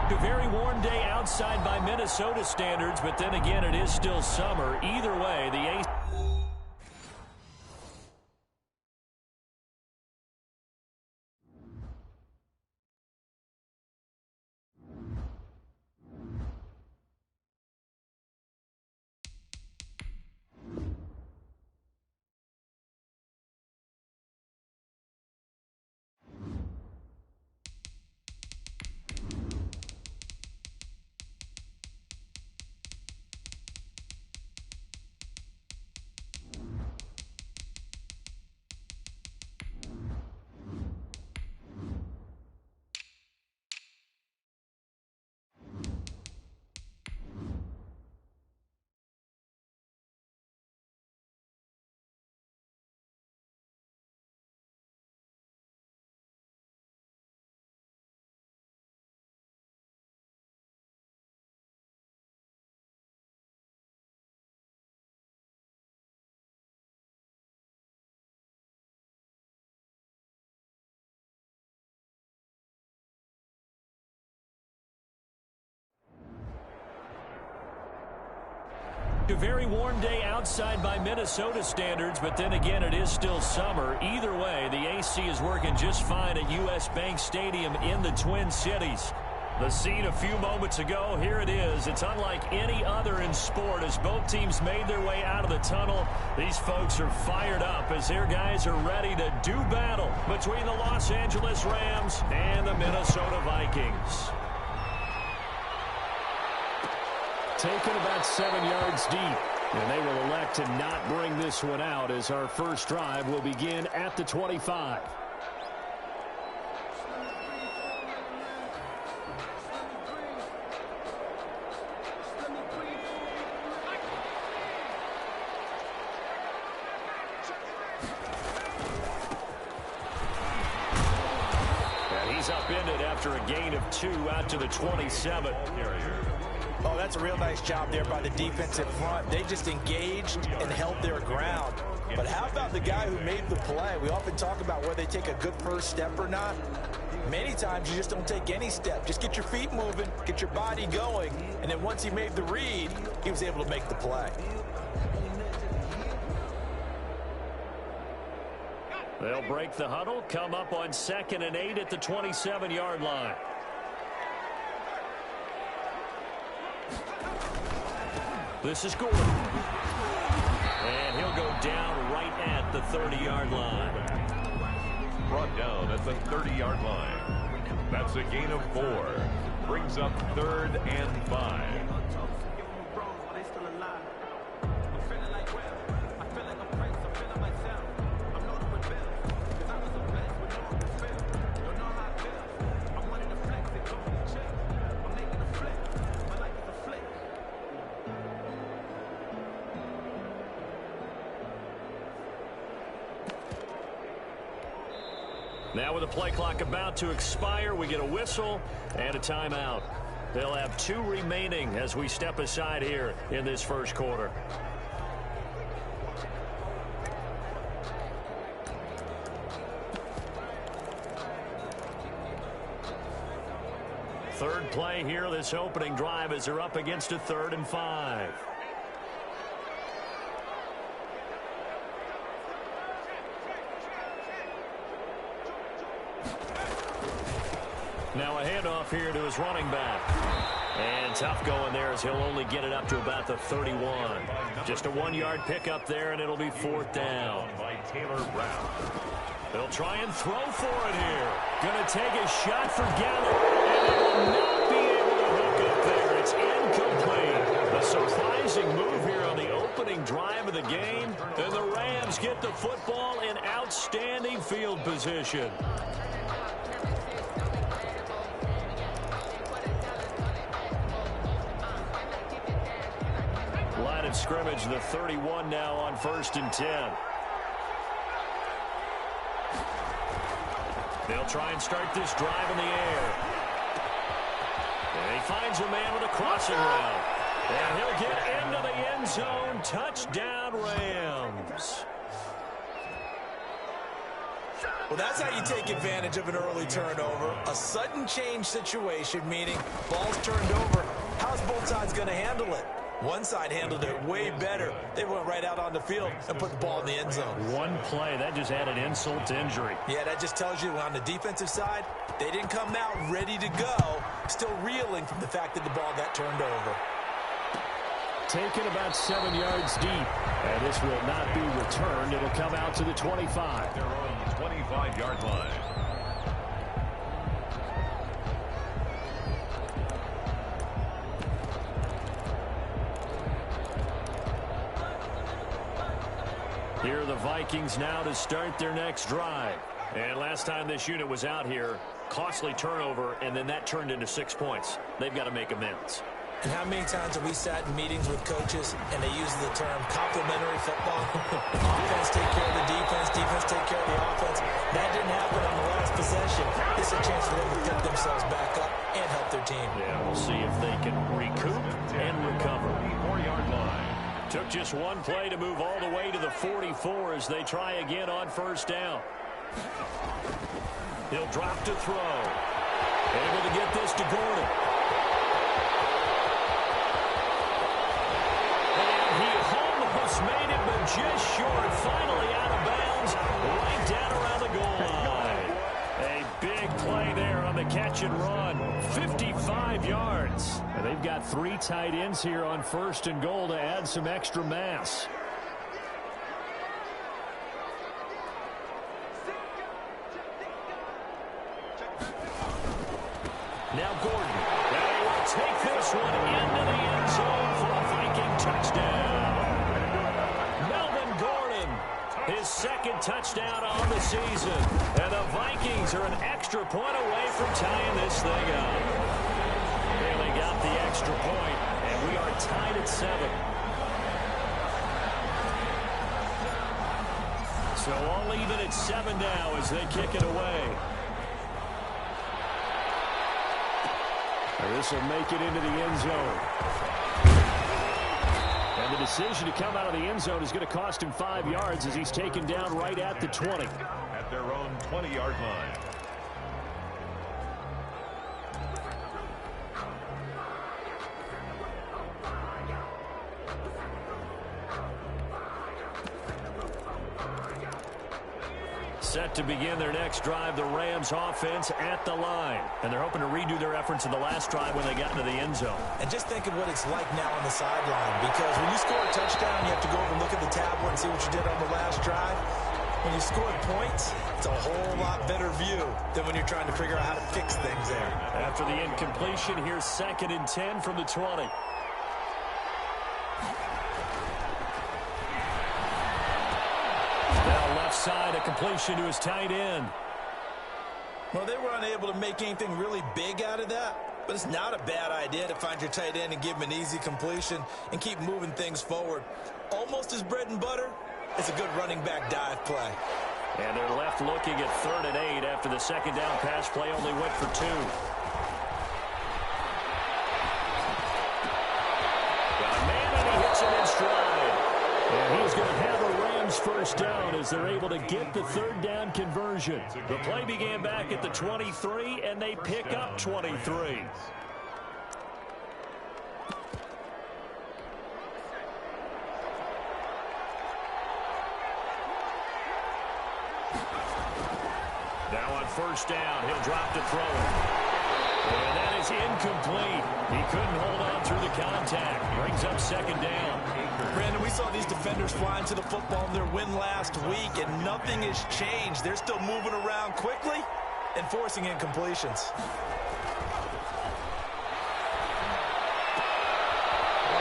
A very warm day outside by Minnesota standards, but then again, it is still summer. Either way, the AC... A very warm day outside by Minnesota standards, but then again, it is still summer. Either way, the AC is working just fine at U.S. Bank Stadium in the Twin Cities. The scene a few moments ago, here it is. It's unlike any other in sport as both teams made their way out of the tunnel. These folks are fired up as their guys are ready to do battle between the Los Angeles Rams and the Minnesota Vikings. Taken about 7 yards deep, and they will elect to not bring this one out as our first drive will begin at the 25. And he's upended after a gain of 2 out to the 27. Oh, that's a real nice job there by the defensive front. They just engaged and held their ground. But how about the guy who made the play? We often talk about whether they take a good first step or not. Many times you just don't take any step. Just get your feet moving, get your body going, and then once he made the read, he was able to make the play. They'll break the huddle, come up on 2nd and 8 at the 27-yard line. This is Gordon. And he'll go down right at the 30-yard line. Brought down at the 30-yard line. That's a gain of 4. Brings up 3rd and 5. Now with the play clock about to expire, we get a whistle and a timeout. They'll have 2 remaining as we step aside here in this first quarter. Third play here, this opening drive as they're up against a 3rd and 5. Now a handoff here to his running back. And tough going there as he'll only get it up to about the 31. Just a 1-yard pickup there, and it'll be 4th down. By Taylor Brown. They'll try and throw for it here. Going to take a shot for Gallup. And they will not be able to hook up there. It's incomplete. A surprising move here on the opening drive of the game. And the Rams get the football in outstanding field position. Line of scrimmage, the 31 now on 1st and 10. They'll try and start this drive in the air. And he finds a man with a crossing route. And he'll get into the end zone. Touchdown, Rams. Well, that's how you take advantage of an early turnover. A sudden change situation, meaning ball's turned over. How's both sides going to handle it? One side handled it way better. They went right out on the field and put the ball in the end zone. One play, that just added insult to injury. Yeah, that just tells you on the defensive side, they didn't come out ready to go, still reeling from the fact that the ball got turned over. Taken about 7 yards deep, and this will not be returned. It'll come out to the 25. Their own 25-yard line. Here are the Vikings now to start their next drive. And last time this unit was out here, costly turnover, and then that turned into 6 points. They've got to make amends. And how many times have we sat in meetings with coaches and they use the term complementary football? Offense take care of the defense, defense take care of the offense. That didn't happen on the last possession. This is a chance for them to pick themselves back up and help their team. Yeah, we'll see if they can recoup and recover. 4-yard line. Took just one play to move all the way to the 44 as they try again on first down. He'll drop to throw. Able to get this to Gordon. And he almost made it, but just short. Finally out of bounds, right down around the goal line. A big play there on the catch and run. 55 yards. And they've got 3 tight ends here on first and goal to add some extra mass. Now Gordon. They will take this one into the end zone for a Viking touchdown. Melvin Gordon, his second touchdown on the season. And the Vikings are an extra point away from tying this thing up. Really got the extra point, and we are tied at 7. So all even at 7 now as they kick it away. This will make it into the end zone. And the decision to come out of the end zone is going to cost him 5 yards as he's taken down right at the 20. At their own 20-yard line. Set to begin their next drive, the Rams offense at the line. And they're hoping to redo their efforts in the last drive when they got into the end zone. And just think of what it's like now on the sideline, because when you score a touchdown, you have to go over and look at the tablet and see what you did on the last drive. When you scored points, it's a whole lot better view than when you're trying to figure out how to fix things there. After the incompletion, here's 2nd and 10 from the 20. Side, a completion to his tight end. Well, they were unable to make anything really big out of that, but it's not a bad idea to find your tight end and give him an easy completion and keep moving things forward. Almost as bread and butter, it's a good running back dive play. And they're left looking at 3rd and 8 after the second down pass play only went for 2. Got a man and he hits him in stride. And he's going to have a Rams first down as they're able to get the 3rd down conversion. The play began back at the 23, and they pick up 23. Now on first down, he'll drop to throw it. And that is incomplete. He couldn't hold on through the contact. Brings up 2nd down. Brandon, we saw these defenders flying to the football in their win last week, and nothing has changed. They're still moving around quickly and forcing incompletions.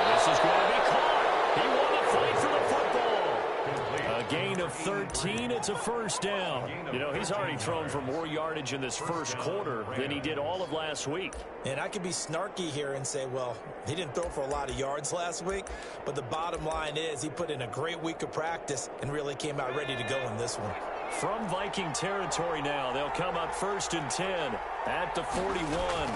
This is going to be caught. He won the fight for the football. A gain of 13. It's a first down. You know, he's already thrown for more yardage in this first quarter than he did all of last week. And I could be snarky here and say, well, he didn't throw for a lot of yards last week, but the bottom line is he put in a great week of practice and really came out ready to go in this one. From Viking territory now, they'll come up 1st and 10 at the 41.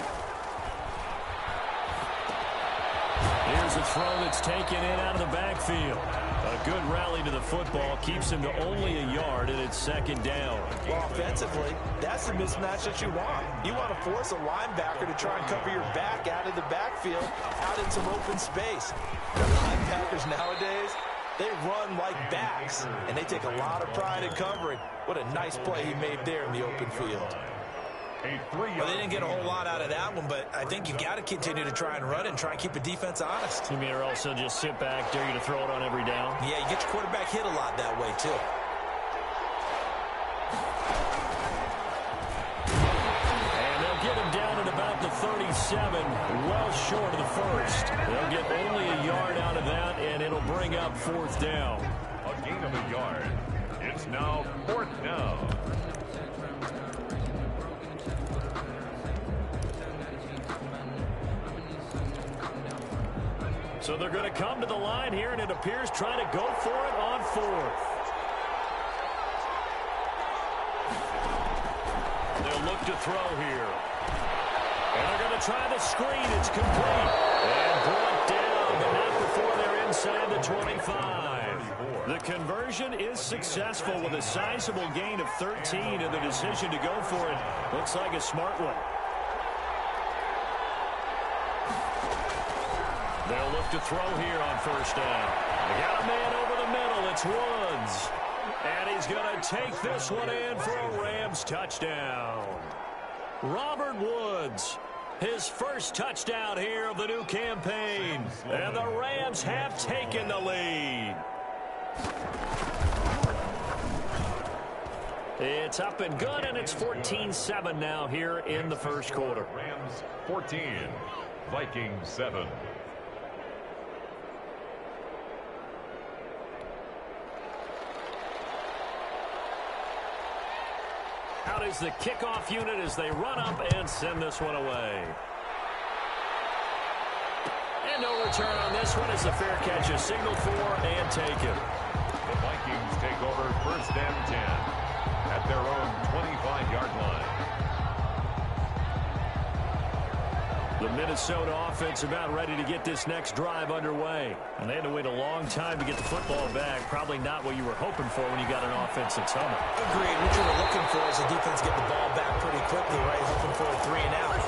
Here's a throw that's taken in out of the backfield. A good rally to the football keeps him to only a yard, and it's second down. Well, offensively, that's the mismatch that you want. You want to force a linebacker to try and cover your back out of the backfield, out in some open space. The linebackers nowadays, they run like backs, and they take a lot of pride in covering. What a nice play he made there in the open field. Well, they didn't get a whole lot out of that one, but I think you've got to continue to try and run it and try and keep the defense honest. You mean or also just sit back, dare you to throw it on every down? Yeah, you get your quarterback hit a lot that way, too. And they'll get him down at about the 37, well short of the first. They'll get only a yard out of that, and it'll bring up fourth down. A gain of a yard. It's now fourth down. So they're going to come to the line here, and it appears trying to go for it on fourth. They'll look to throw here. And they're going to try the screen. It's complete. And brought down, but not before they're inside the 25. The conversion is successful with a sizable gain of 13, and the decision to go for it looks like a smart one. They'll look to throw here on first down. They got a man over the middle. It's Woods. And he's going to take this one in for a Rams touchdown. Robert Woods, his first touchdown here of the new campaign. And the Rams have taken the lead. It's up and good, and it's 14-7 now here in the first quarter. Rams 14, Vikings 7. Out is the kickoff unit as they run up and send this one away. And no return on this one as the fair catch is signaled for and taken. The Vikings take over first and 10 at their own 25-yard line. The Minnesota offense about ready to get this next drive underway. And they had to wait a long time to get the football back. Probably not what you were hoping for when you got an offense that's humming. Agreed. What you were looking for is the defense get the ball back pretty quickly, right? Hoping for a 3 and out.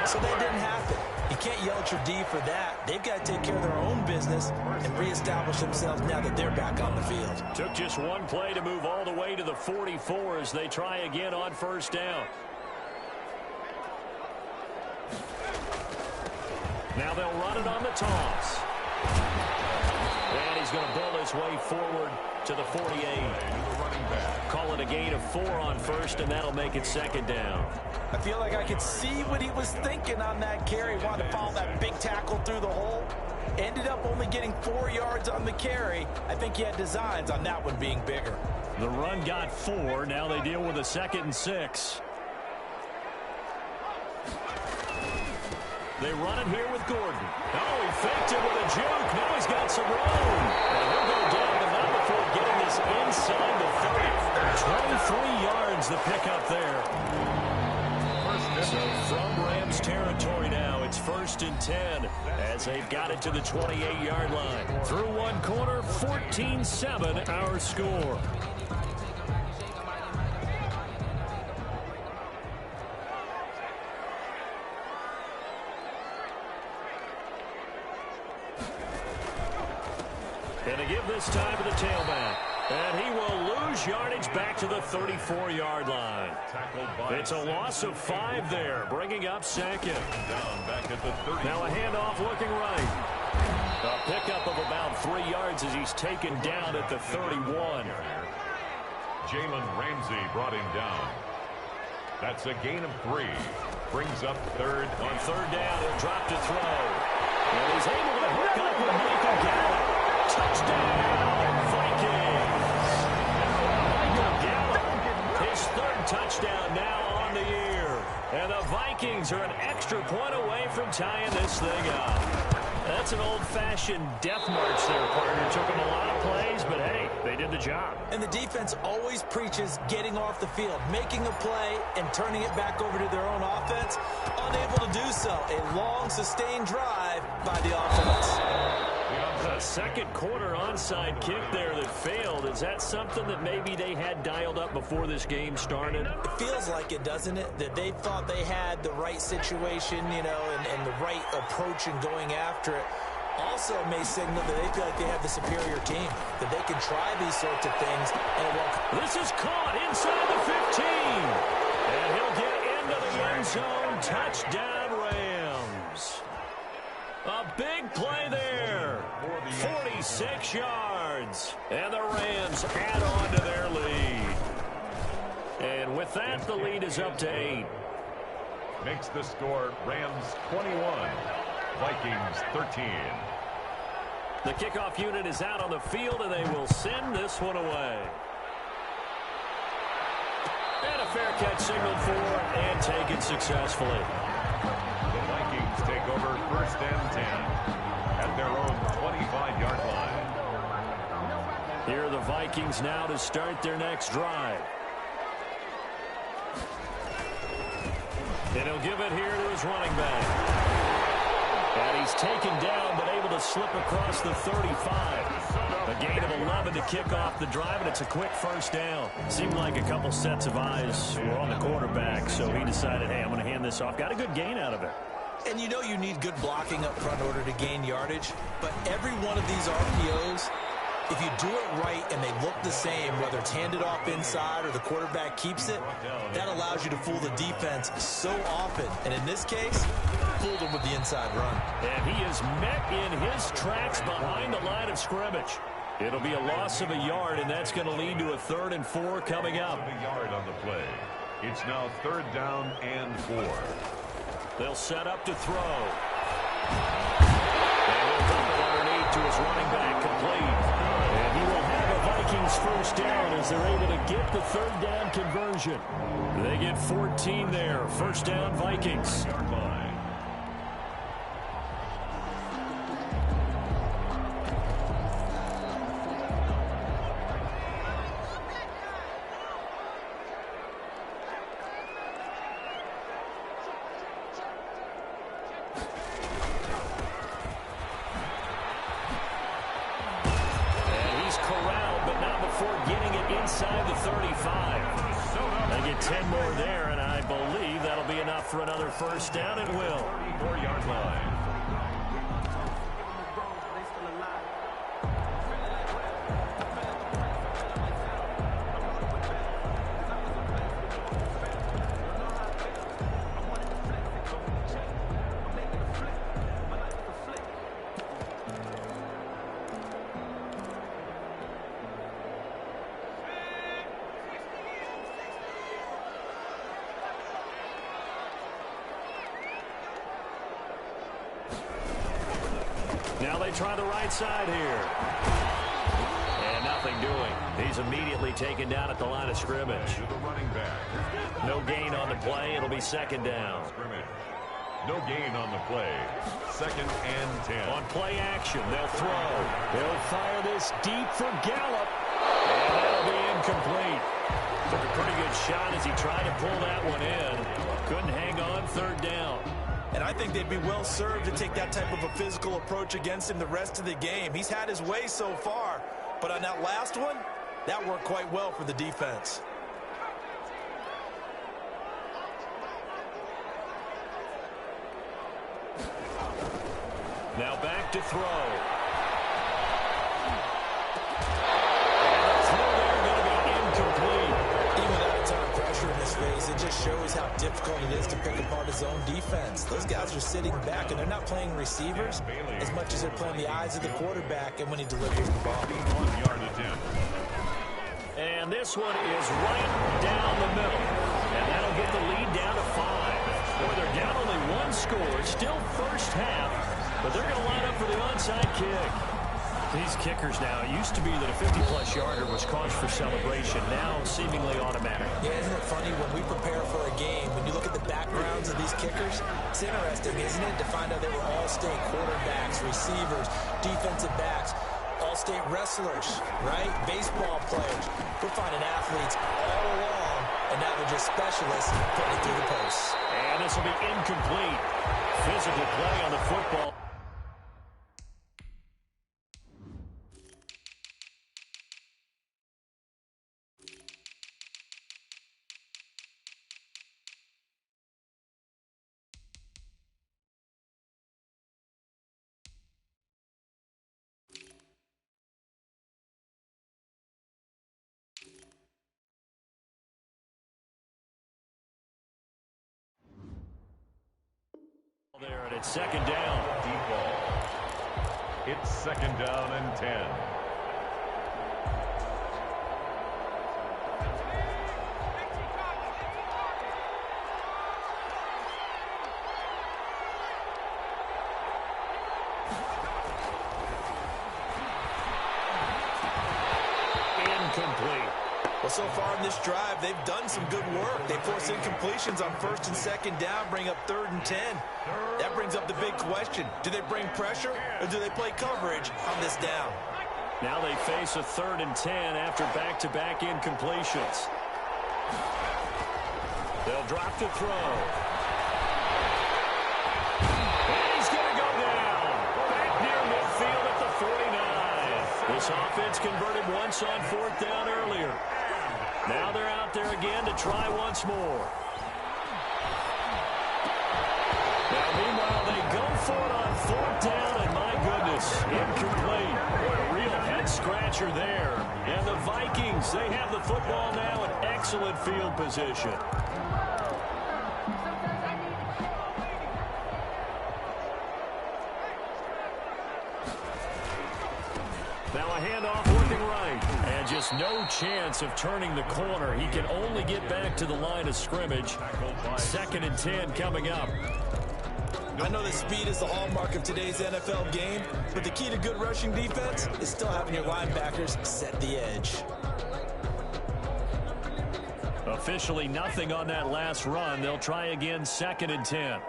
So that didn't happen. You can't yell at your D for that. They've got to take care of their own business and reestablish themselves now that they're back on the field. Took just one play to move all the way to the 44 as they try again on first down. Now they'll run it on the toss. And he's going to bowl his way forward to the 48. Call it a gain of 4 on first, and that'll make it second down. I feel like I could see what he was thinking on that carry. Wanted to follow that big tackle through the hole. Ended up only getting 4 yards on the carry. I think he had designs on that one being bigger. The run got 4. Now they deal with a 2nd and 6. They run it here with Gordon. Oh, he faked it with a juke. Now he's got some room. And he'll go down, but not before getting this inside the 30. 23 yards the pickup there. So from Rams territory now, it's 1st and 10 as they've got it to the 28-yard line. Through one quarter, 14-7 our score. And to give this time to the tailback. And he will lose yardage back to the 34-yard line. It's a loss of 5 there, bringing up second. Now a handoff looking right. A pickup of about 3 yards as he's taken down at the 31. Jalen Ramsey brought him down. That's a gain of 3. Brings up third. On third down, he'll drop to throw. And he's able to hook up with Michael Gallup. Touchdown, Vikings. Michael Gallup, his 3rd touchdown now on the year. And the Vikings are an extra point away from tying this thing up. That's an old-fashioned death march there, partner. Took them a lot of plays, but hey, they did the job. And the defense always preaches getting off the field, making a play, and turning it back over to their own offense. Unable to do so. A long, sustained drive by the offense. A second quarter onside kick there that failed. Is that something that maybe they had dialed up before this game started? It feels like it, doesn't it? That they thought they had the right situation, you know, and the right approach in going after it. Also may signal that they feel like they have the superior team, that they can try these sorts of things, and it won't. This is caught inside the 15. And he'll get into the end zone. Touchdown, Rams. A big play there. 46 yards. And the Rams add on to their lead. And with that, the lead is up to 8. Makes the score Rams 21, Vikings 13. The kickoff unit is out on the field, and they will send this one away. And a fair catch signaled for and taken successfully. The Vikings take over first and 10 at their own 25-yard line. Here are the Vikings now to start their next drive. And he'll give it here to his running back. And he's taken down, but able to slip across the 35. A gain of 11 to kick off the drive, and it's a quick first down. Seemed like a couple sets of eyes were on the quarterback, so he decided, hey, I'm going to hand this off. Got a good gain out of it. And you know you need good blocking up front in order to gain yardage, but every one of these RPOs, if you do it right and they look the same, whether it's handed off inside or the quarterback keeps it, that allows you to fool the defense so often. And in this case, fooled him with the inside run. And he is met in his tracks behind the line of scrimmage. It'll be a loss of a yard, and that's going to lead to a 3rd and 4 coming up. A yard on the play. It's now 3rd down and 4. They'll set up to throw. And he'll dump it underneath to his running back, complete. And he will have a Vikings first down as they're able to get the 3rd down conversion. They get 14 there. First down, Vikings. Inside the 35. They get 10 more there, and I believe that'll be enough for another first down. It will. 34-yard line. Now they try the right side here. And nothing doing. He's immediately taken down at the line of scrimmage. To the running back. No gain on the play. It'll be 2nd down. No gain on the play. 2nd and 10. On play action, they'll throw. They'll fire this deep for Gallup. And that'll be incomplete. Took a pretty good shot as he tried to pull that one in. Couldn't hang on. 3rd down. And I think they'd be well served to take that type of a physical approach against him the rest of the game. He's had his way so far, but on that last one, that worked quite well for the defense. Now back to throw. It just shows how difficult it is to pick apart his own defense. Those guys are sitting back, and they're not playing receivers as much as they're playing the eyes of the quarterback and when he delivers the ball. 1-yard attempt. And this one is right down the middle. And that'll get the lead down to 5. Boy, they're down only 1 score. Still first half, but they're going to line up for the onside kick. These kickers now, it used to be that a 50-plus yarder was cause for celebration. Now seemingly automatic. Yeah, isn't it funny when we prepare for a game, when you look at the backgrounds of these kickers, it's interesting, isn't it, to find out they were all-state quarterbacks, receivers, defensive backs, all-state wrestlers, right? Baseball players. We're finding athletes all along, and now they're just specialists putting it through the posts. And this will be incomplete. Physical play on the football. There, and it's second down. Deep ball. It's second down and 10. Incomplete. Well, so far in this drive, they've done some good work. They force incompletions on first and second down, bring up 3rd and 10. That brings up the big question. Do they bring pressure or do they play coverage on this down? Now they face a 3rd and 10 after back-to-back incompletions. They'll drop to throw. And he's going to go down. Back near midfield at the 49. This offense converted once on 4th down earlier. Now they're out there again to try once more. Now, meanwhile, they go for it on 4th down, and my goodness, incomplete. What a real head-scratcher there. And the Vikings, they have the football now in excellent field position. Now a handoff working right. And just no chance of turning the corner. He can only get back to the line of scrimmage. 2nd and 10 coming up. I know that speed is the hallmark of today's NFL game, but the key to good rushing defense is still having your linebackers set the edge. Officially nothing on that last run. They'll try again 2nd and 10.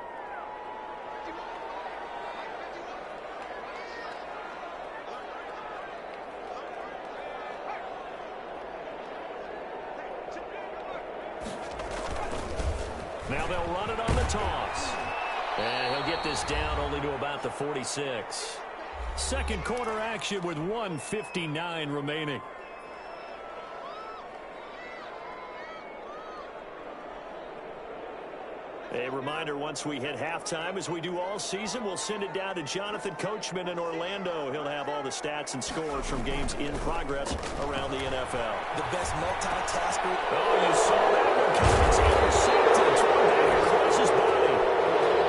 Now they'll run it on the toss. And he'll get this down only to about the 46. Second quarter action with 1:59 remaining. A reminder, once we hit halftime, as we do all season, we'll send it down to Jonathan Coachman in Orlando. He'll have all the stats and scores from games in progress around the NFL. The best multitasker. Oh, you saw that one coming. It's intercepted. Thrown back across his body.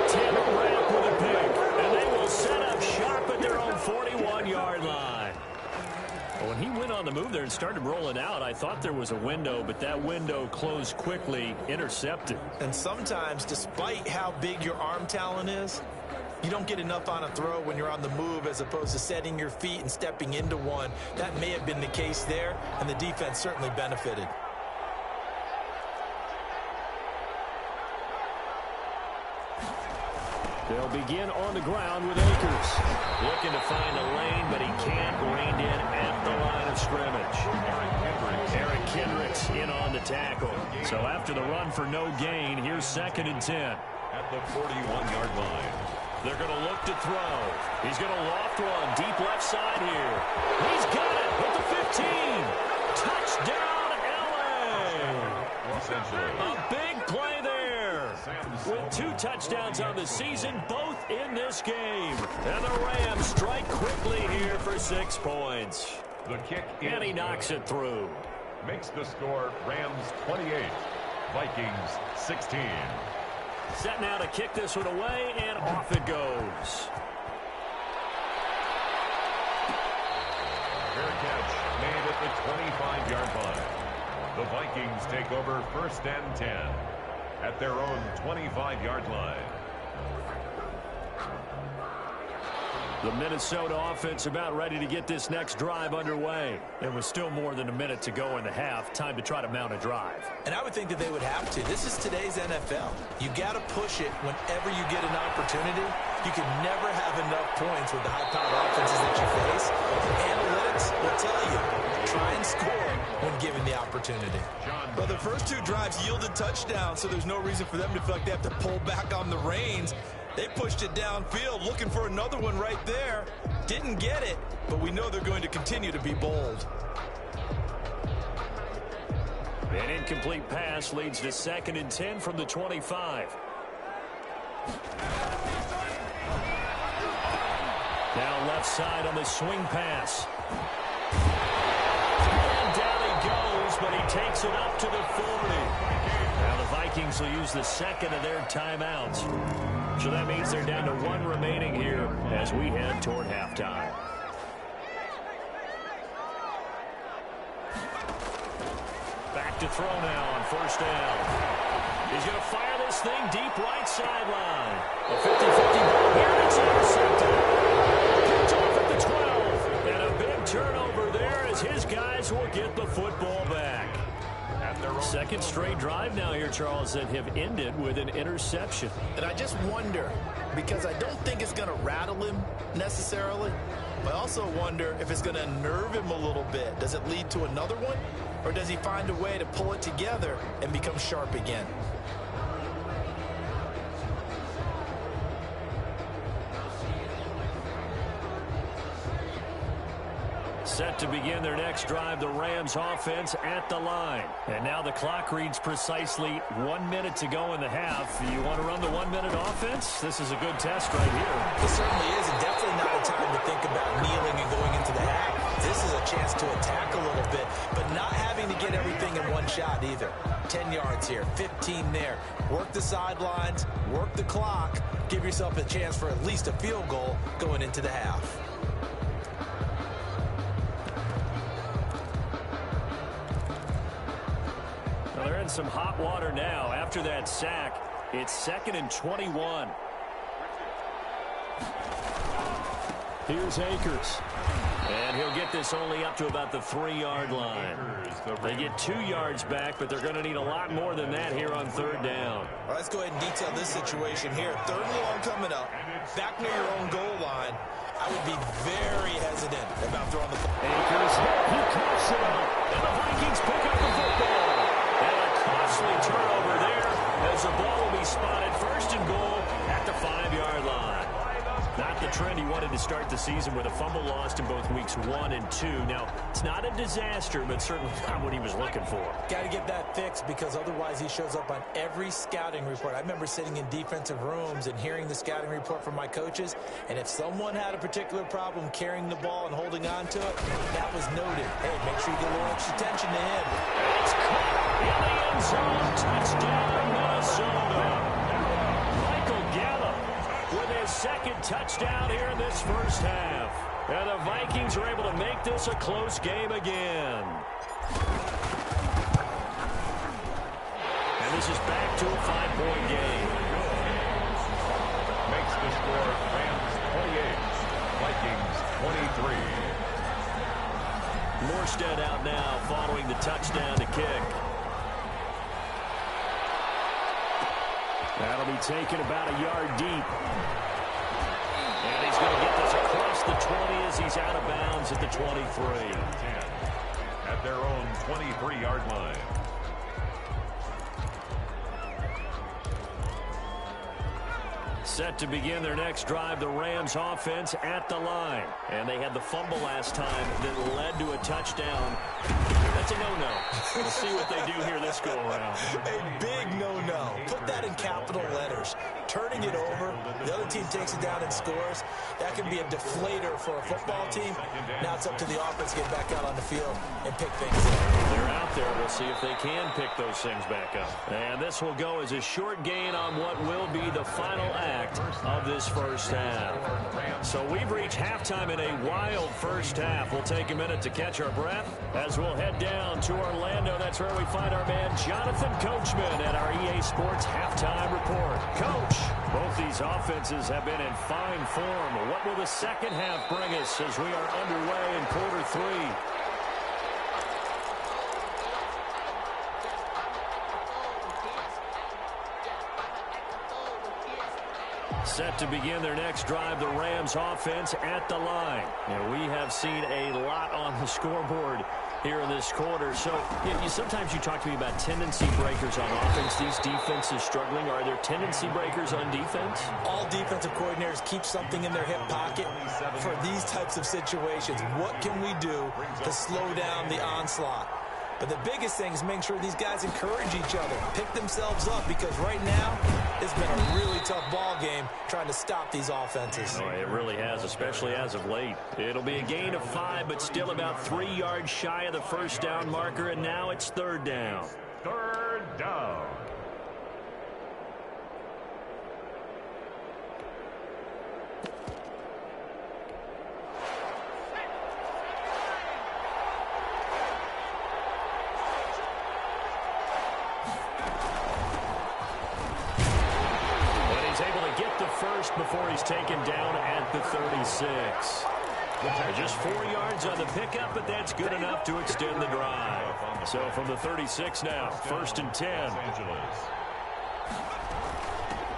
Tanner Rapp with a pick. And they will set up shop at their own 41-yard line. When he went on the move there and started rolling out, I thought there was a window, but that window closed quickly, intercepted. And sometimes, despite how big your arm talent is, you don't get enough on a throw when you're on the move as opposed to setting your feet and stepping into one. That may have been the case there, and the defense certainly benefited. They'll begin on the ground with Akers. Looking to find a lane, but he can't. Reined in at the line of scrimmage. Eric Kendricks in on the tackle. So after the run for no gain, here's 2nd and 10. At the 41-yard line. They're going to look to throw. He's going to loft one deep left side here. He's got it at the 15. Touchdown, L.A. A big play there. With 2 touchdowns on the season, both in this game. And the Rams strike quickly here for 6 points. The kick and he knocks it through. Makes the score Rams 28, Vikings 16. Set now to kick this one away, and off it goes. Fair catch made at the 25-yard line. The Vikings take over 1st and 10 at their own 25-yard line. The Minnesota offense about ready to get this next drive underway. There was still more than a minute to go in the half. Time to try to mount a drive. And I would think that they would have to. This is today's NFL. You got to push it whenever you get an opportunity. You can never have enough points with the high-powered offenses that you face. Analytics will tell you, try and score when given the opportunity. Well, the first 2 drives yielded touchdowns, so there's no reason for them to feel like they have to pull back on the reins. They pushed it downfield, looking for another one right there. Didn't get it, but we know they're going to continue to be bold. An incomplete pass leads to 2nd and 10 from the 25. Now left side on the swing pass. And down he goes, but he takes it up to the 40. Now the Vikings will use the 2nd of their timeouts. So that means they're down to 1 remaining here as we head toward halftime. Back to throw now on first down. He's going to fire this thing deep right sideline. A 50-50 ball here, and it's intercepted. Picked off at the 12. And a big turnover there as his guys will get the football back. Second straight drive now here, Charles, that have ended with an interception. And I just wonder, because I don't think it's going to rattle him necessarily, but I also wonder if it's going to nerve him a little bit. Does it lead to another one? Or does he find a way to pull it together and become sharp again? Set to begin their next drive, the Rams offense at the line. And now the clock reads precisely 1 minute to go in the half. You want to run the 1 minute offense? This is a good test right here. It certainly is, and definitely not a time to think about kneeling and going into the half. This is a chance to attack a little bit, but not having to get everything in one shot either. 10 yards here, 15 there. Work the sidelines, work the clock, give yourself a chance for at least a field goal going into the half. Well, they're in some hot water now. After that sack, it's 2nd and 21. Here's Akers. And he'll get this only up to about the 3-yard line. They get 2 yards back, but they're going to need a lot more than that here on 3rd down. Well, let's go ahead and detail this situation here. 3rd and long coming up. Back near your own goal line. I would be very hesitant about throwing the ball. Akers, he cuts it up. And the Vikings pick up the football. And a costly turnover there as the ball will be spotted 1st and goal at the 5-yard line. Not the trend he wanted to start the season with a fumble lost in both weeks 1 and 2. Now, it's not a disaster, but certainly not what he was looking for. Got to get that fixed because otherwise he shows up on every scouting report. I remember sitting in defensive rooms and hearing the scouting report from my coaches, and if someone had a particular problem carrying the ball and holding on to it, that was noted. Hey, make sure you get a little extra attention to him. It's caught in the end zone. Touchdown, Minnesota. With his 2nd touchdown here in this first half. And the Vikings are able to make this a close game again. And this is back to a 5-point game. Makes the score Rams 28, Vikings 23. Morstead out now following the touchdown to kick. That'll be taken about a yard deep. And he's going to get this across the 20 as he's out of bounds at the 23. 10 at their own 23-yard line. Set to begin their next drive, the Rams offense at the line. And they had the fumble last time that led to a touchdown. That's a no-no. We'll see what they do here this go-around. A big no-no. Put that in capital letters. Turning it over, the other team takes it down and scores. That can be a deflator for a football team. Now it's up to the offense to get back out on the field and pick things up. They're out there. We'll see if they can pick those things back up. And this will go as a short gain on what will be the final act of this first half. So we've reached halftime in a wild first half. We'll take a minute to catch our breath as we'll head down to Orlando. That's where we find our man Jonathan Coachman at our EA Sports Halftime Report. Coach, both these offenses have been in fine form. What will the second half bring us as we are underway in quarter 3? Set to begin their next drive, the Rams offense at the line. And we have seen a lot on the scoreboard here in this quarter. So sometimes you talk to me about tendency breakers on offense. These defenses struggling. Are there tendency breakers on defense? All defensive coordinators keep something in their hip pocket for these types of situations. What can we do to slow down the onslaught? But the biggest thing is making sure these guys encourage each other, pick themselves up, because right now it's been a really tough ball game trying to stop these offenses. Oh, it really has, especially as of late. It'll be a gain of 5, but still about 3 yards shy of the first down marker, and now it's 3rd down. 3rd down. taken down at the 36. Just 4 yards on the pickup, but that's good enough to extend the drive. So from the 36 now, 1st and 10.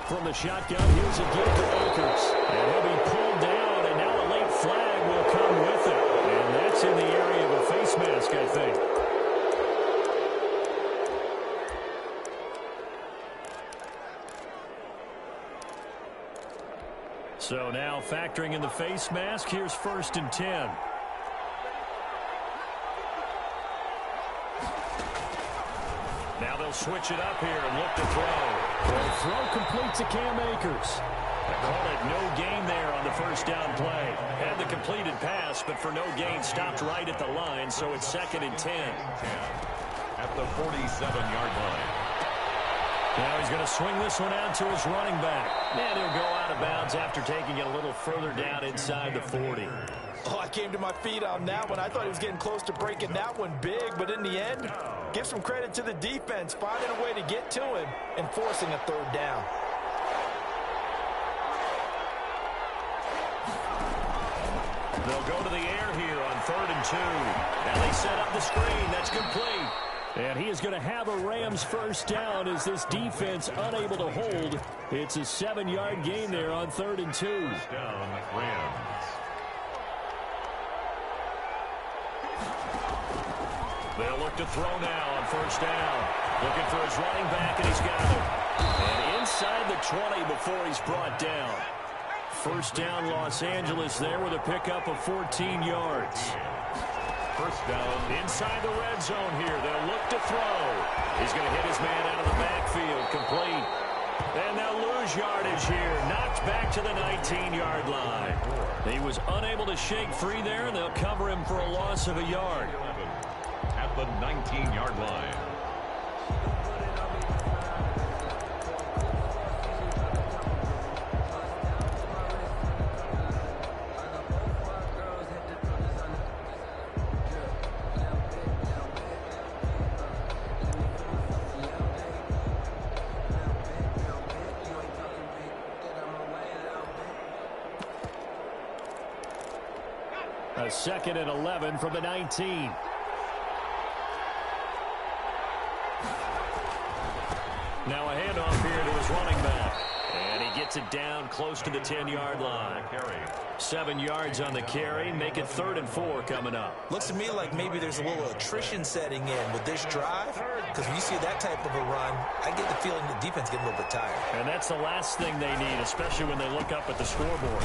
From the shotgun, here's a give to Akers. And he'll be pulled down, and now a late flag will come with it. And that's in the area of a face mask, I think. So now factoring in the face mask, here's 1st and 10. Now they'll switch it up here and look to throw. The throw complete to Cam Akers. They called it no gain there on the 1st down play. Had the completed pass, but for no gain, stopped right at the line, so it's 2nd and 10. At the 47-yard line. Now he's going to swing this one out to his running back. And he'll go out of bounds after taking it a little further down inside the 40. Oh, I came to my feet on that one. I thought he was getting close to breaking that one big, but in the end, give some credit to the defense, finding a way to get to him and forcing a 3rd down. They'll go to the air here on 3rd and 2. Now they set up the screen. That's complete. And he is going to have a Rams 1st down as this defense unable to hold. It's a 7-yard gain there on 3rd and 2. Down, Rams. They'll look to throw now on 1st down. Looking for his running back, and he's got him. And inside the 20 before he's brought down. 1st down, Los Angeles there with a pickup of 14 yards. 1st down. Inside the red zone here. They'll look to throw. He's going to hit his man out of the backfield. Complete. And they'll lose yardage here. Knocked back to the 19-yard line. He was unable to shake free there, and they'll cover him for a loss of a yard. At the 19-yard line. A 2nd and 11 from the 19. Now a handoff here to his running back. And he gets it down close to the 10-yard line. 7 yards on the carry. Make it 3rd and 4 coming up. Looks to me like maybe there's a little attrition setting in with this drive, because when you see that type of a run, I get the feeling the defense getting a little bit tired. And that's the last thing they need, especially when they look up at the scoreboard.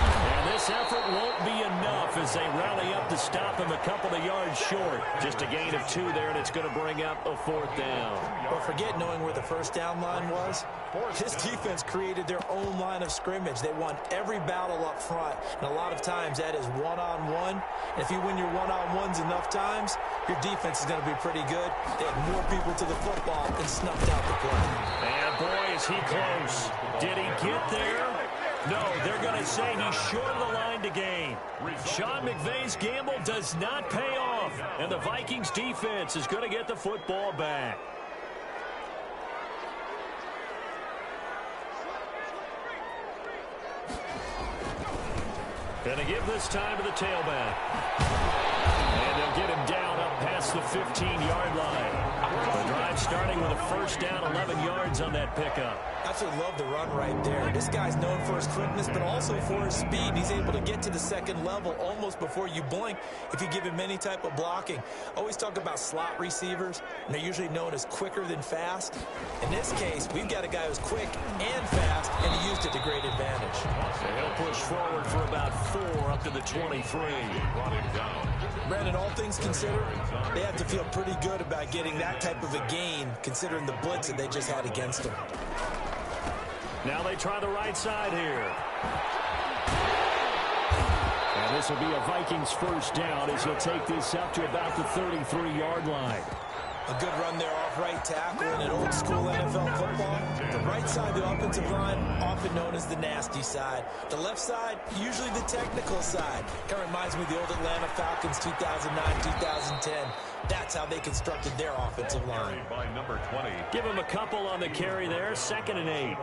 And this effort won't be enough as they rally up to stop him a couple of yards short. Just a gain of 2 there, and it's going to bring up a 4th down. Well, forget knowing where the 1st down line was. This defense created their own line of scrimmage. They won every battle up front, and a lot of times that is one-on-one. And if you win your one-on-ones enough times, your defense is going to be pretty good. They had more people to the football and snuffed out the play. And boy, is he close. Did he get there? No, they're going to say he's short of the line to gain. Sean McVay's gamble does not pay off, and the Vikings defense is going to get the football back. Going to give this time to the tailback. And they'll get him down up past the 15-yard line. The drive starting with a 1st down, 11 yards on that pickup. Absolutely love the run right there. This guy's known for his quickness, but also for his speed. He's able to get to the 2nd level almost before you blink if you give him any type of blocking. Always talk about slot receivers, and they're usually known as quicker than fast. In this case, we've got a guy who's quick and fast, and he used it to great advantage. And he'll push forward for about 4 up to the 23. Brought him down. Brandon, all things considered, they have to feel pretty good about getting that type of a gain, considering the blitz that they just had against them. Now they try the right side here. And this will be a Vikings 1st down as he'll take this up to about the 33-yard line. A good run there off right tackle in an old school NFL football. The right side of the offensive line, often known as the nasty side. The left side, usually the technical side. Kind of reminds me of the old Atlanta Falcons 2009-2010. That's how they constructed their offensive line. By number 20. Give him a couple on the carry there. 2nd and 8.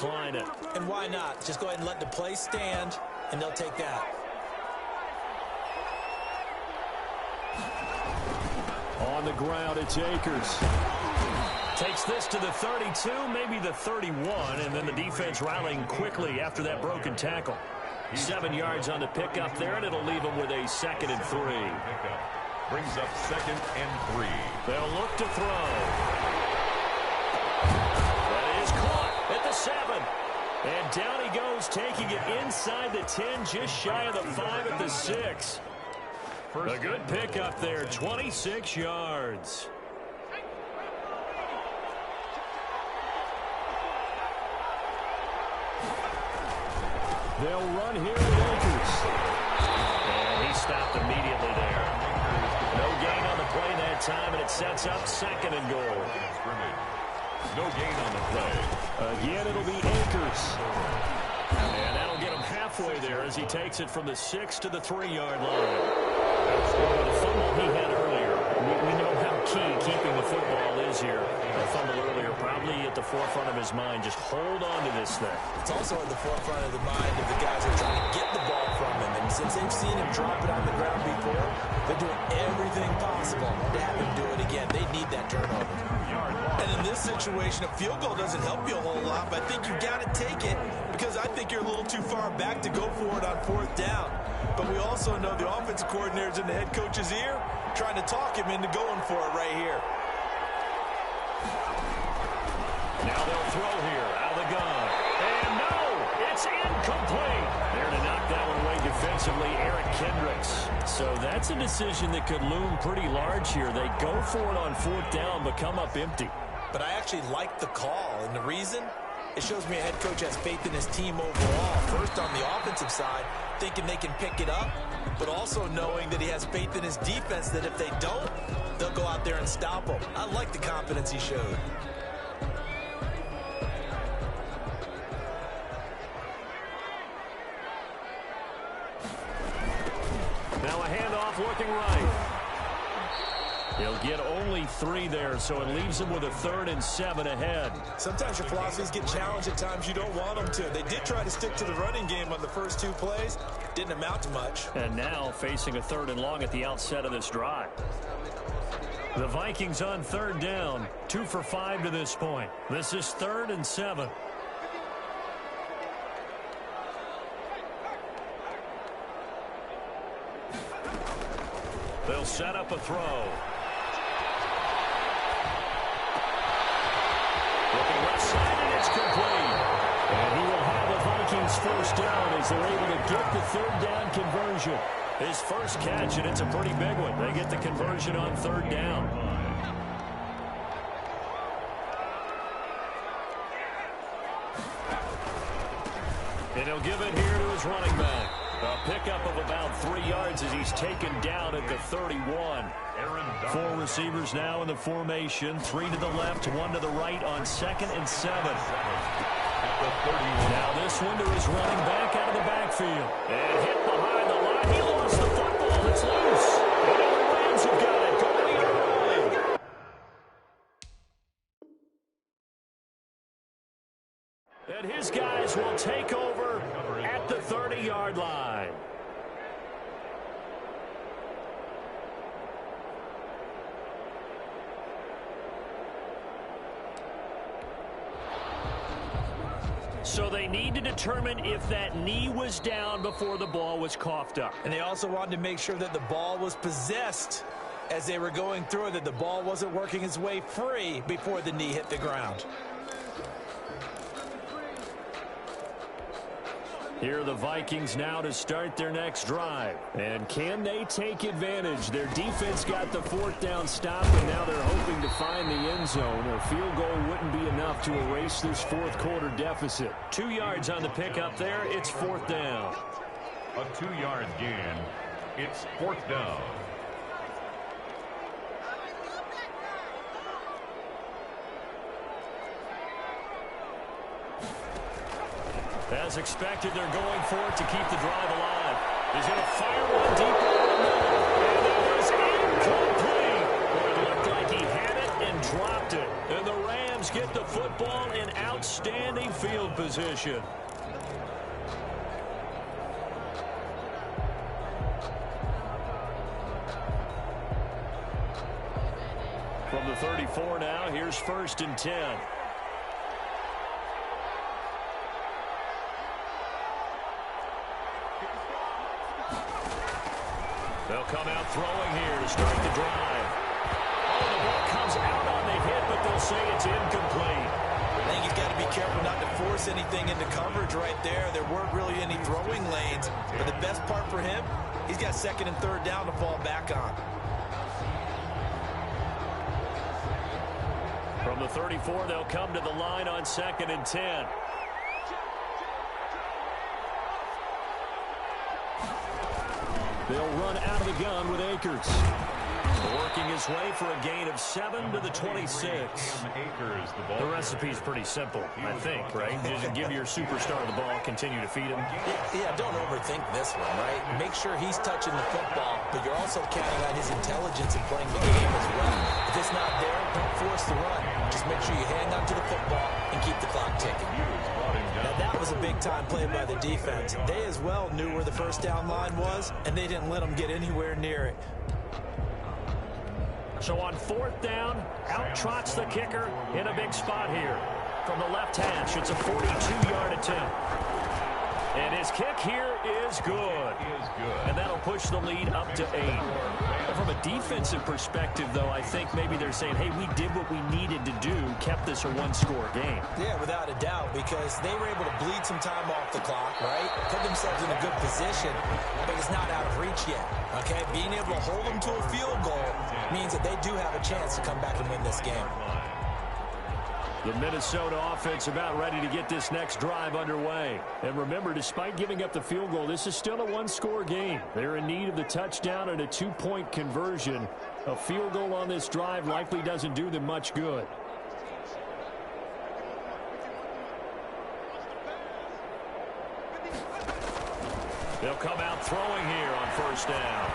decline it. And why not? Just go ahead and let the play stand, and they'll take that. On the ground, it's Akers. Takes this to the 32, maybe the 31, and then the defense rallying quickly after that broken tackle. 7 yards on the pickup there, and it'll leave them with a 2nd and 3. Brings up 2nd and 3. They'll look to throw. That is caught at the 7. And down he goes, taking it inside the 10, just shy of the 5 at the 6. A good pickup there, 26 yards. They'll run here with Akers. And he stopped immediately there. No gain on the play that time, and it sets up 2nd and goal. No gain on the play. Again, it'll be Akers. And that'll get him halfway there as he takes it from the 6 to the 3-yard line. The fumble he had earlier, we know how key keeping the football is here. The fumble earlier probably at the forefront of his mind. Just hold on to this thing. It's also at the forefront of the mind of the guys that are trying to get the ball from him. And since they've seen him drop it on the ground before, they're doing everything possible to have him do it again. They need that turnover. And in this situation, a field goal doesn't help you a whole lot, but I think you've got to take it because I think you're a little too far back to go for it on 4th down. But we also know the offensive coordinator's in the head coach's ear trying to talk him into going for it right here. Now they'll throw here out of the gun. And no, it's incomplete. There to knock that one away defensively, Eric Kendricks. So that's a decision that could loom pretty large here. They go for it on 4th down, but come up empty. But I actually like the call, and the reason? It shows me a head coach has faith in his team overall. First on the offensive side, thinking they can pick it up, but also knowing that he has faith in his defense that if they don't, they'll go out there and stop them. I like the confidence he showed. Now a handoff looking right. He'll get only 3 there, so it leaves him with a 3rd and 7 ahead. Sometimes your philosophies get challenged at times you don't want them to. They did try to stick to the running game on the first 2 plays. Didn't amount to much. And now facing a 3rd and long at the outset of this drive. The Vikings on 3rd down, 2 for 5 to this point. This is 3rd and 7. They'll set up a throw. Looking left side, and it's complete. And he will have the Vikings 1st down as they're able to get the 3rd down conversion. His first catch, and it's a pretty big one. They get the conversion on 3rd down. And he'll give it here to his running back. A pickup of about 3 yards as he's taken down at the 31. 4 receivers now in the formation. 3 to the left, 1 to the right on 2nd and 7. Now this one to his running back out of the backfield. And hit behind the line. He lost the football. It's loose. And the Rams have got it. Going the other way. And his guys will take over at the 30-yard line. So they need to determine if that knee was down before the ball was coughed up. And they also wanted to make sure that the ball was possessed as they were going through it, that the ball wasn't working its way free before the knee hit the ground. Here are the Vikings now to start their next drive. And can they take advantage? Their defense got the 4th down stop, and now they're hoping to find the end zone. A field goal wouldn't be enough to erase this 4th quarter deficit. 2 yards on the pickup there. It's 4th down. A 2-yard gain. It's 4th down. As expected, they're going for it to keep the drive alive. He's going to fire one deep over the middle. And it was incomplete. It looked like he had it and dropped it. And the Rams get the football in outstanding outstanding field position. From the 34 now, here's 1st and 10. They'll come out throwing here to start the drive. Oh, the ball comes out on the hit, but they'll say it's incomplete. I think he's got to be careful not to force anything into coverage right there. There weren't really any throwing lanes, but the best part for him, he's got 2nd and 3rd down to fall back on. From the 34, they'll come to the line on 2nd and 10. They'll run out of the gun with Akers. Working his way for a gain of 7 to the 26. The recipe's pretty simple, I think, right? Just give your superstar the ball, continue to feed him. Yeah, don't overthink this one, right? Make sure he's touching the football, but you're also counting on his intelligence in playing the game as well. If it's not there, don't force the run. Just make sure you hang on to the football and keep the clock ticking. Now, that was a big-time play by the defense. They as well knew where the 1st down line was, and they didn't let them get anywhere near it. So on 4th down, out trots the kicker in a big spot here. From the left hash, it's a 42-yard attempt. And his kick here is good. And that'll push the lead up to 8. From a defensive perspective, though, I think maybe they're saying, hey, we did what we needed to do, kept this a 1-score game. Yeah, without a doubt, because they were able to bleed some time off the clock, right? Put themselves in a good position, but it's not out of reach yet, okay? Being able to hold them to a field goal means that they do have a chance to come back and win this game. The Minnesota offense about ready to get this next drive underway. And remember, despite giving up the field goal, this is still a 1-score game. They're in need of the touchdown and a 2-point conversion. A field goal on this drive likely doesn't do them much good. They'll come out throwing here on 1st down.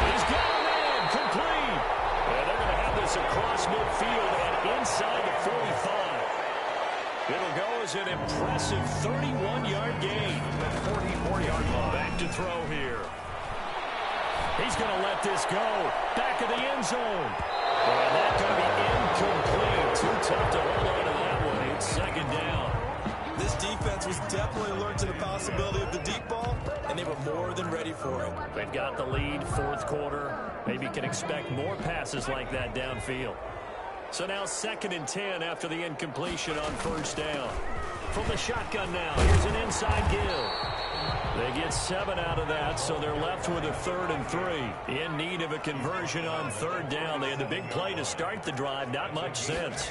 He's got a man, complete. And they're going to have this across midfield and inside the 45. It'll go as an impressive 31-yard gain. 44-yard line. Back to throw here. He's going to let this go. Back of the end zone. And that's going to be incomplete. Too tough to hold on to that one. It's 2nd down. This defense was definitely alert to the possibility of the deep ball, and they were more than ready for it. They've got the lead, 4th quarter. Maybe can expect more passes like that downfield. So now 2nd and 10 after the incompletion on 1st down. From the shotgun now, here's an inside give. They get 7 out of that, so they're left with a 3rd and 3. In need of a conversion on 3rd down. They had the big play to start the drive, not much sense.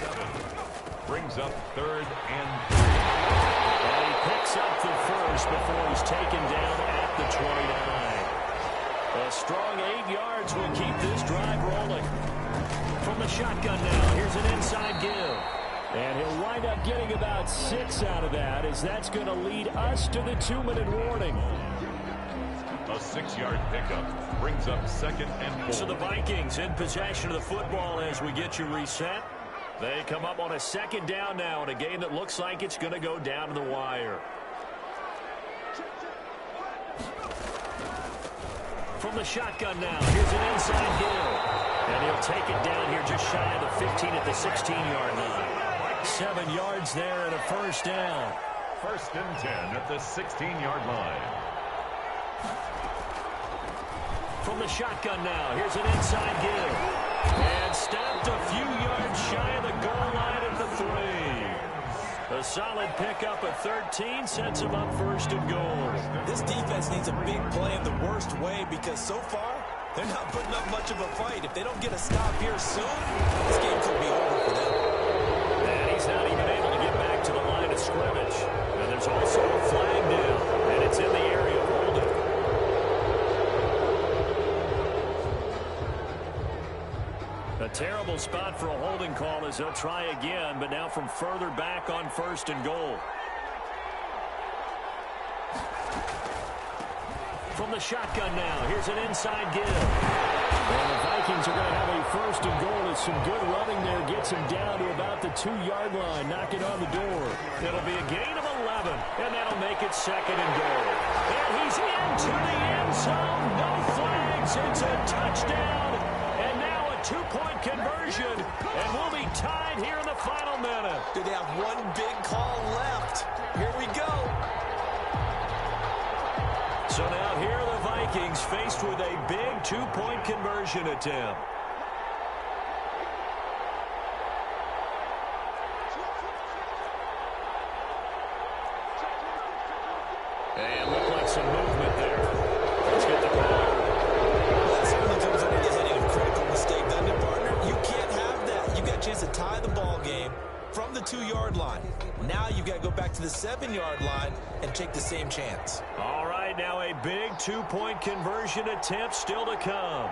Brings up 3rd and 3. And he picks up the first before he's taken down at the 29. A strong 8 yards will keep this drive rolling. From the shotgun now, here's an inside give. And he'll wind up getting about 6 out of that, as that's going to lead us to the 2-minute warning. A 6-yard pickup brings up 2nd and 4. So the Vikings in possession of the football as we get you reset. They come up on a 2nd down now in a game that looks like it's going to go down to the wire. From the shotgun now, here's an inside give. And he'll take it down here just shy of the 15 at the 16-yard line. 7 yards there and a 1st down. 1st and 10 at the 16-yard line. From the shotgun now, here's an inside give. And stopped a few yards shy of the goal line at the 3. A solid pickup of 13 sets him up 1st and goal. This defense needs a big play in the worst way because so far, they're not putting up much of a fight. If they don't get a stop here soon, this game could be over for them. And he's not even able to get back to the line of scrimmage. And there's also a flag down, and it's in the area of holding. A terrible spot for a holding call as they'll try again, but now from further back on 1st and goal. From the shotgun now, here's an inside give. And the Vikings are going to have a first and goal. It's some good running there. Gets him down to about the 2-yard line. Knocking on the door. It'll be a gain of 11. And that'll make it second and goal. And he's into the end zone. No flags. It's a touchdown. And now a 2-point conversion. And we'll be tied here in the final minute. Do they have one big call left? Here we go. So now here are the Vikings faced with a big 2-point conversion attempt. And looked like some movement there. Let's get the ball. That certainly comes under the heading of critical mistake, doesn't it, partner? You can't have that. You got a chance to tie the ball game from the 2-yard line. Now you've got to go back to the 7-yard line and take the same chance. All right, now a big 2-point conversion attempt still to come.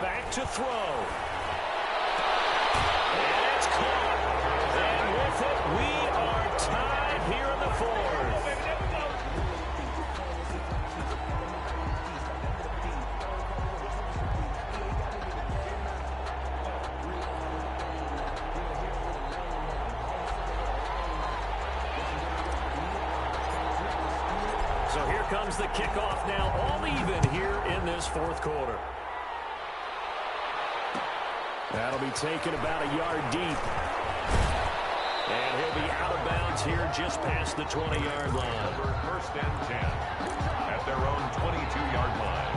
Back to throw. And it's caught. And with it, we are tied here in the 4th. So here comes the kickoff now, all even here in this 4th quarter. That'll be taken about a yard deep. And he'll be out of bounds here just past the 20-yard line. First and 10 at their own 22-yard line.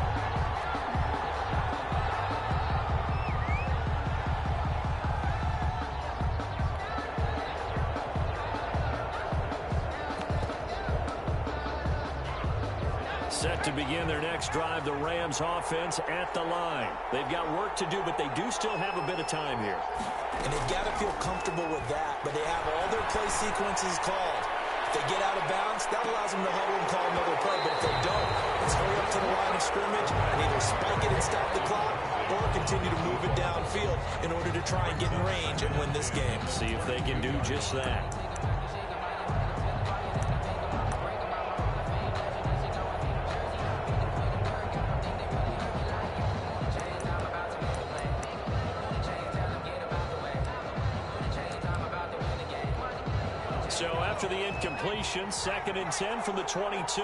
Set to begin their next drive, the Rams offense at the line. They've got work to do, but they do still have a bit of time here. And they've got to feel comfortable with that, but they have all their play sequences called. If they get out of bounds, that allows them to huddle and call another play, but if they don't, let's hurry up to the line of scrimmage and either spike it and stop the clock or continue to move it downfield in order to try and get in range and win this game. See if they can do just that. So after the incompletion, 2nd and 10 from the 22.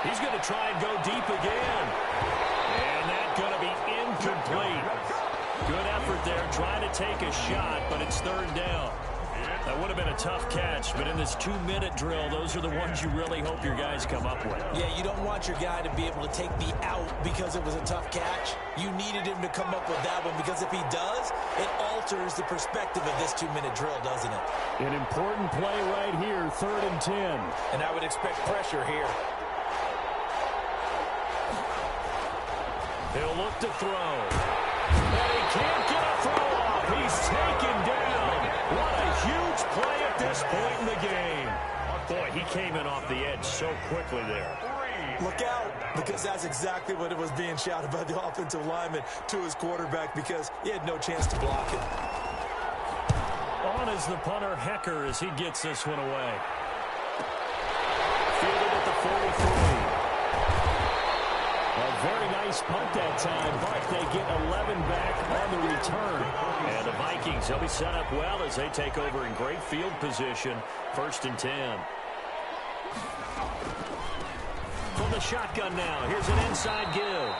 He's going to try and go deep again. And that's going to be incomplete. Good effort there, trying to take a shot, but it's 3rd down. That would have been a tough catch, but in this 2-minute drill, those are the ones you really hope your guys come up with. Yeah, you don't want your guy to be able to take the out because it was a tough catch. You needed him to come up with that one because if he does, it alters the perspective of this 2-minute drill, doesn't it? An important play right here, 3rd and 10. And I would expect pressure here. He'll look to throw. And he can't get a throw off. He's taken down. What a huge play at this point in the game. Boy, he came in off the edge so quickly there. Look out, because that's exactly what it was being shouted by the offensive lineman to his quarterback because he had no chance to block it. On is the punter, Hecker, as he gets this one away. Fielded at the 43. A very nice punt that time, but they get 11 back on the return. And the Vikings, they'll be set up well as they take over in great field position. 1st and 10. From the shotgun now, here's an inside give.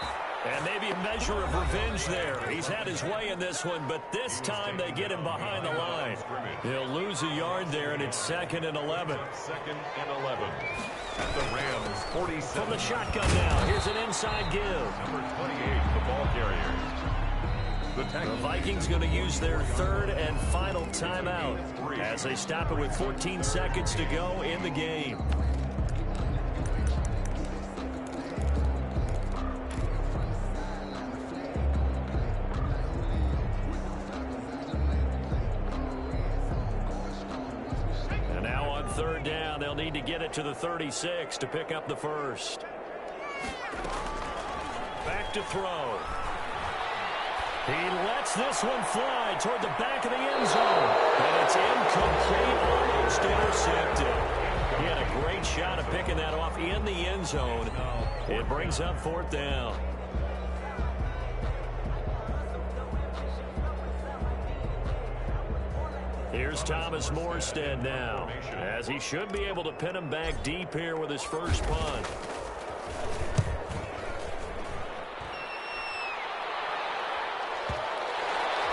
And maybe a measure of revenge there. He's had his way in this one, but this time they get him behind the line. He'll lose a yard there, and it's 2nd and 11. 2nd and 11 at the Rams 47. From the shotgun now, here's an inside give. Number 28, the ball carrier. The Vikings going to use their 3rd and final timeout as they stop it with 14 seconds to go in the game. And now on 3rd down, they'll need to get it to the 36 to pick up the first. Back to throw. He lets this one fly toward the back of the end zone. And it's incomplete, almost intercepted. He had a great shot at picking that off in the end zone. It brings up 4th down. Here's Thomas Morstead now, as he should be able to pin him back deep here with his first punt.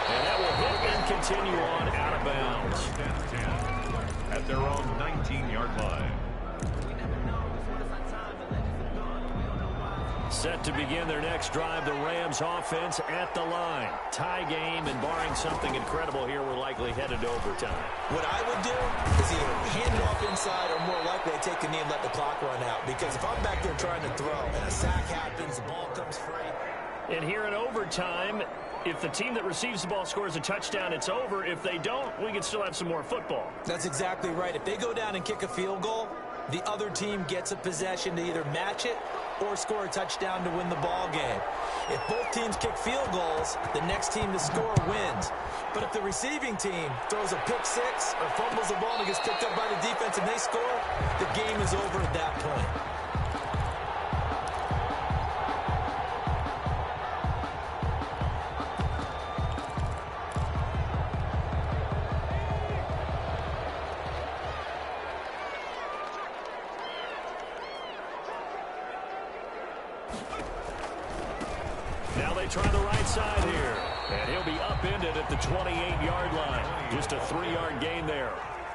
And that will hit and continue on out of bounds. At their own 19-yard line. Set to begin their next drive, the Rams offense at the line. Tie game, and barring something incredible here, we're likely headed to overtime. What I would do is either hand it off inside or more likely I take a knee and let the clock run out. Because if I'm back there trying to throw and a sack happens, the ball comes free. And here in overtime, if the team that receives the ball scores a touchdown, it's over. If they don't, we can still have some more football. That's exactly right. If they go down and kick a field goal, the other team gets a possession to either match it or score a touchdown to win the ball game. If both teams kick field goals, the next team to score wins. But if the receiving team throws a pick six or fumbles the ball and it gets picked up by the defense and they score, the game is over at that point. Now they try the right side here. And he'll be upended at the 28-yard line. Just a 3-yard gain there.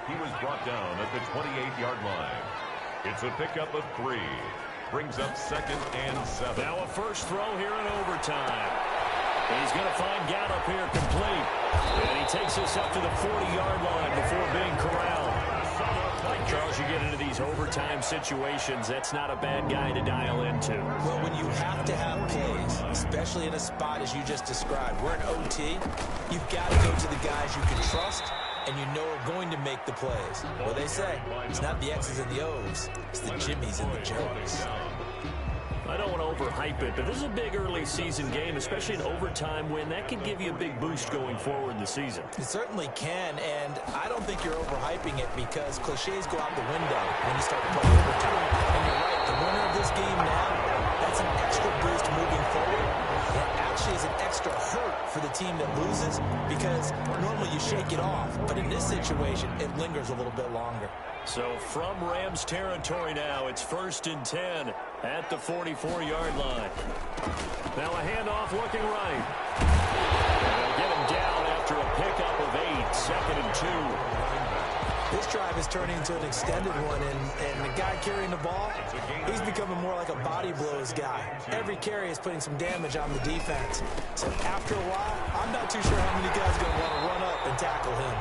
He was brought down at the 28-yard line. It's a pickup of 3. Brings up 2nd and 7. Now a first throw here in overtime. He's going to find Gallup here complete. And he takes this up to the 40-yard line before being corralled. Charles, you get into these overtime situations, that's not a bad guy to dial into. Well, when you have to have plays, especially in a spot as you just described, we're in OT, you've got to go to the guys you can trust and you know are going to make the plays. Well, they say, it's not the X's and the O's, it's the Jimmies and the Joes. I don't want to overhype it, but this is a big early season game, especially an overtime win. That can give you a big boost going forward in the season. It certainly can, and I don't think you're overhyping it because cliches go out the window when you start to play overtime. And you're right, the winner of this game now, that's an extra boost moving forward. It actually is an extra hurt for the team that loses because normally you shake it off, but in this situation, it lingers a little bit longer. So from Rams territory now, it's 1st and 10 at the 44-yard line. Now a handoff looking right. And they'll get him down after a pickup of 8, 2nd and 2. This drive is turning into an extended one, and the guy carrying the ball, he's becoming more like a body blows guy. Every carry is putting some damage on the defense. So after a while, I'm not too sure how many guys are going to want to run up and tackle him.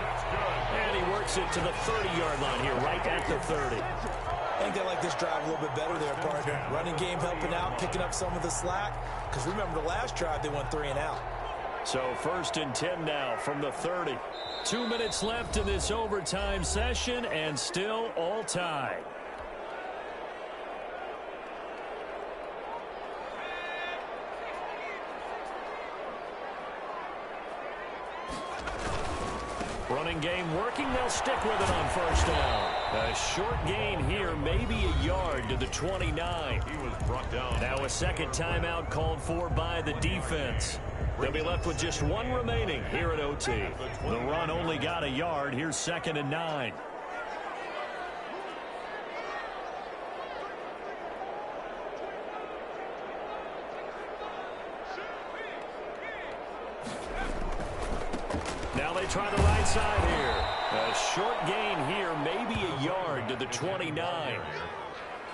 And he works it to the 30-yard line here, right at the 30. I think they like this drive a little bit better there, partner. Running game helping out, picking up some of the slack. Because remember, the last drive, they went 3 and out. So 1st and 10 now from the 30. 2 minutes left in this overtime session, and still all tied. Running game working. They'll stick with it on 1st down. A short gain here, maybe a yard to the 29. He was brought down. Now a second timeout called for by the defense. They'll be left with just 1 remaining here at OT. The run only got a yard. Here's 2nd and 9. Now they try the right side here. A short gain here, maybe a yard to the 29.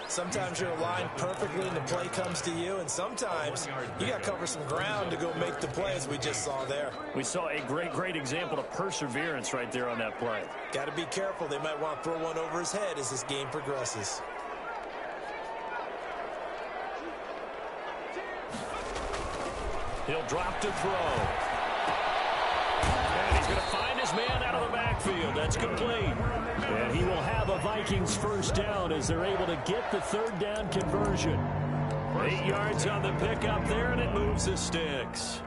Sometimes you're aligned perfectly and the play comes to you, and sometimes you got to cover some ground to go make the play, as we just saw there. We saw a great example of perseverance right there on that play. Got to be careful. They might want to throw one over his head as this game progresses. He'll drop to throw. And he's going to find his man out of the backfield. That's complete. And he will have a Vikings 1st down as they're able to get the 3rd down conversion. 8 yards on the pickup there, and it moves the sticks.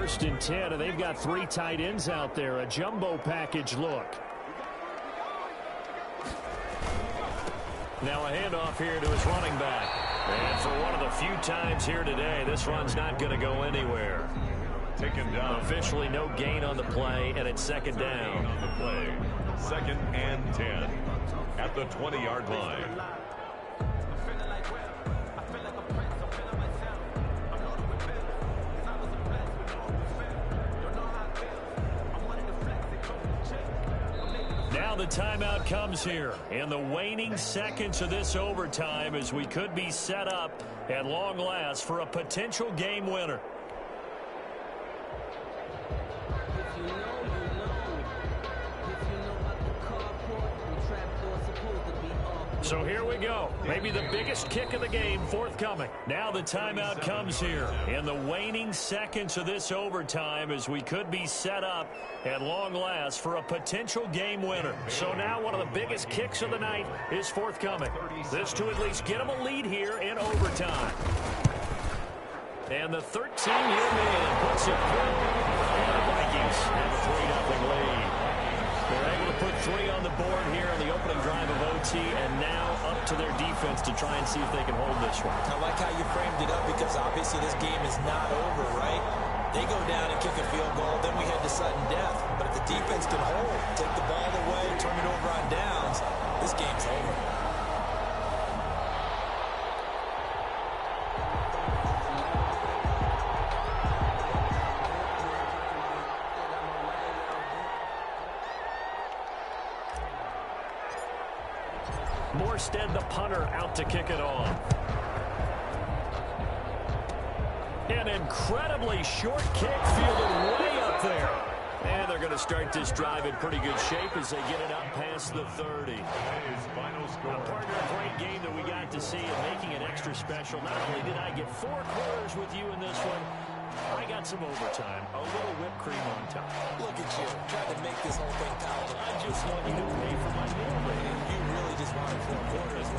1st and 10, and they've got 3 tight ends out there. A jumbo package look. Now a handoff here to his running back. And for one of the few times here today, this run's not going to go anywhere. Taken down. Officially no gain on the play, and it's 2nd down. On the play. 2nd and 10 at the 20-yard line. Now the timeout comes here in the waning seconds of this overtime as we could be set up at long last for a potential game winner. So here we go. Maybe the biggest kick of the game forthcoming. Now the timeout comes here in the waning seconds of this overtime as we could be set up at long last for a potential game winner. So now one of the biggest kicks of the night is forthcoming. This to at least get them a lead here in overtime. And the 13-year man puts it through. And the Vikings have a 3-0 lead. They're able to put 3 on the board here on the opening drive of OT, and now up to their defense to try and see if they can hold this one. I like how you framed it up because obviously this game is not over, right? They go down and kick a field goal, then we head to sudden death. But if the defense can hold, take the ball away, turn it over on downs, this game's over. Morstead, the punter, out to kick it off. An incredibly short kick fielded way up there. And they're going to start this drive in pretty good shape as they get it up past the 30. Final score. Partner, a great game that we got to see and making it extra special. Not only did I get 4 quarters with you in this one, I got some overtime, a little whipped cream on top. Look at you, trying to make this whole thing palatable. I just want you to pay for my meal. You really just wanted 4 quarters.